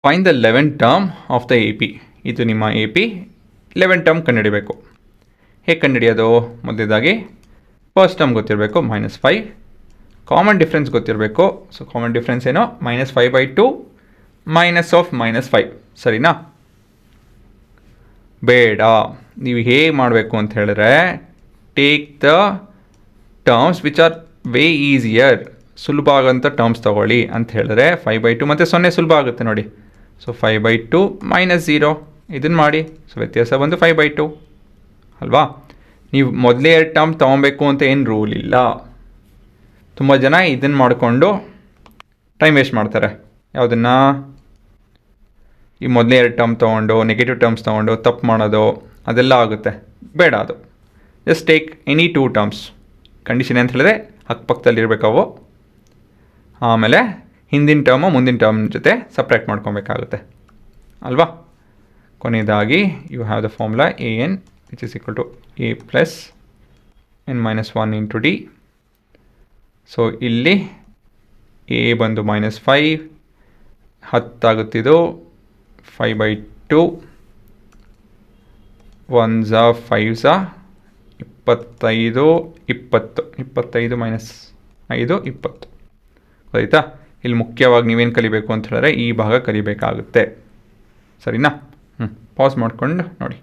Fine the 11 term of the A P. ಇದು ನಿಮ್ಮ A P 11 term ಕಂಡುಹಿಡಿಬೇಕು. ಹೇಗೆ ಕಂಡುಹಿಡಿಯೋದು? ಮೊದಲೇದಾಗಿ ಫಸ್ಟ್ ಟರ್ಮ್ ಗೊತ್ತಿರಬೇಕು -5. ಕಾಮನ್ ಡಿಫ್ರೆನ್ಸ್ ಗೊತ್ತಿರಬೇಕು. ಸೊ ಕಾಮನ್ ಡಿಫ್ರೆನ್ಸ್ ಏನೋ -5/2 -5 ಸರಿನಾ? ಬೇಡ, ನೀವು ಹೇಗೆ ಮಾಡಬೇಕು ಅಂತ ಹೇಳಿದ್ರೆ take the terms which are way easier. ಸುಲಭ ಆಗೋಂಥ ಟರ್ಮ್ಸ್ ತೊಗೊಳ್ಳಿ ಅಂತ ಹೇಳಿದ್ರೆ 5/2 ಮತ್ತು 0 ಸುಲಭ ಆಗುತ್ತೆ ನೋಡಿ. ಸೊ 5/2 -0 ಇದನ್ನು ಮಾಡಿ. ಸೊ ವ್ಯತ್ಯಾಸ ಬಂದು 5/2 ಅಲ್ವಾ? ನೀವು ಮೊದಲೇ 2 ಟರ್ಮ್ ತೊಗೊಬೇಕು ಅಂತ ಏನು ರೂಲ್ ಇಲ್ಲ. ತುಂಬ ಜನ ಇದನ್ನು ಮಾಡಿಕೊಂಡು ಟೈಮ್ ವೇಸ್ಟ್ ಮಾಡ್ತಾರೆ. ಯಾವುದನ್ನು? ಈ ಮೊದಲೇ 2 ಟರ್ಮ್ ತೊಗೊಂಡು ನೆಗೆಟಿವ್ ಟರ್ಮ್ಸ್ ತೊಗೊಂಡು ತಪ್ಪು ಮಾಡೋದು ಅದೆಲ್ಲ ಆಗುತ್ತೆ. ಬೇಡ ಅದು. Just take any 2 terms. Condition ಅಂತ ಹೇಳಿದ್ರೆ ಅಕ್ಕಪಕ್ಕದಲ್ಲಿರಬೇಕವು. ಆಮೇಲೆ ಹಿಂದಿನ ಟರ್ಮು ಮುಂದಿನ ಟರ್ಮ್ ಜೊತೆ ಸಪ್ರೇಟ್ ಮಾಡ್ಕೊಬೇಕಾಗುತ್ತೆ ಅಲ್ವಾ? ಕೊನೆಯದಾಗಿ you have the formula an which is equal to a plus n-1 into D. So ಇಲ್ಲಿ a ಬಂದು -5 10 ಆಗುತ್ತಿದ್ದು 5/2 1 5 25 20 25 -5 20 ಆಯಿತಾ? ಇಲ್ಲಿ ಮುಖ್ಯವಾಗಿ ನೀವೇನು ಕಲಿಬೇಕು ಅಂತ ಹೇಳಿದ್ರೆ ಈ ಭಾಗ ಕಲಿಬೇಕಾಗುತ್ತೆ. ಸರಿನಾ? ಪಾಸ್ ಮಾಡ್ಕೊಂಡು ನೋಡಿ.